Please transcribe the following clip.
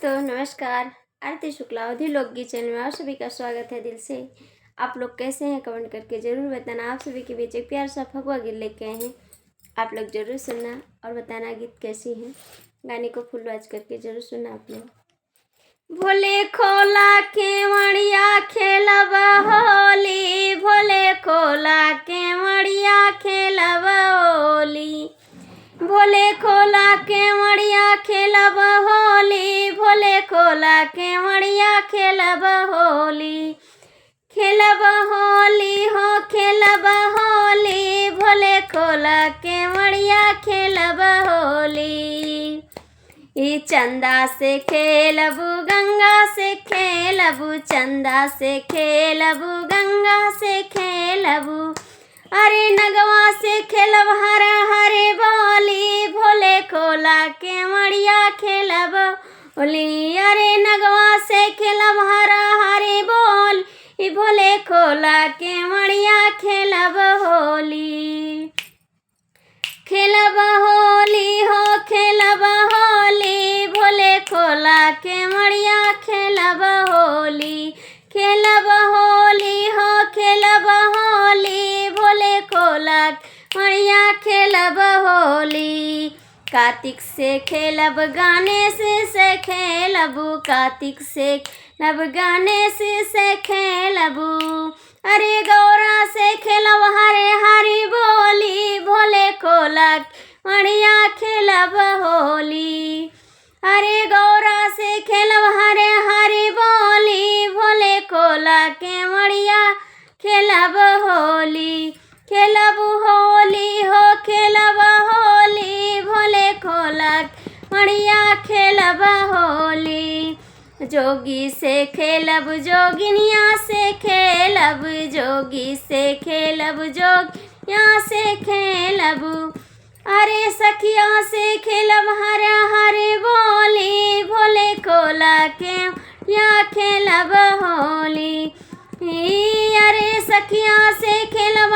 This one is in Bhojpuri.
दोस्तों नमस्कार। आरती शुक्ला अवधि लोकगीत चैनल में आप सभी का स्वागत है। दिल से आप लोग कैसे हैं कमेंट करके ज़रूर बताना। आप सभी के बीच एक प्यार सा फगवा गीत लेके आए हैं, आप लोग ज़रूर सुनना और बताना गीत कैसी हैं। गाने को फुल वॉच करके ज़रूर सुनना आप लोग। भोले खोला केवड़िया खेलब होली, भोले खोला केवड़िया खेलब होली, भोले खोला केवड़िया खेलब होली, भोले खोला केवड़िया खेलब होली, खेलब होली हो खेलब होली, भोले खोला केवड़िया खेलब होली। ई चंदा से खेलबू गंगा से खेलबू, चंदा से खेलबू गंगा से खेलबू, अरे नगवा से खेलब हर हरे बोली, भोले खोला केवड़िया खेलब होली, अरे नगवा से खेलब हर हरे बोल, भोले खोला केवड़िया खेलब होली, खेलब होली हो खेलब होली, भोले खोला केवड़िया खेलब होली, खेलब होली हो खेलब होली, भोले खोला केवड़िया खेलब होली। कार्तिक से खेलब गणेश से खेलबू, कार्तिक से खेलब गणेश से खेलबू, अरे गौरा से खेलब हरे हरी बोली, भोले खोला केवड़िया खेलब होली, अरे गौरा से खेलब हरे हरी बोली, भोले खोला केवड़िया खेलब होली, खेलब होली हो खेलब होली, भोले खोला केवड़िया खेलब होली। जोगी से खेलब जोगिनिया से खेलब, जोगी से खेलब जोगिनिया से खेलब, अरे सखिया से खेलब हरे हरे बोली, भोले खोला केवड़िया खेलब होली, अरे सखिया से खेलब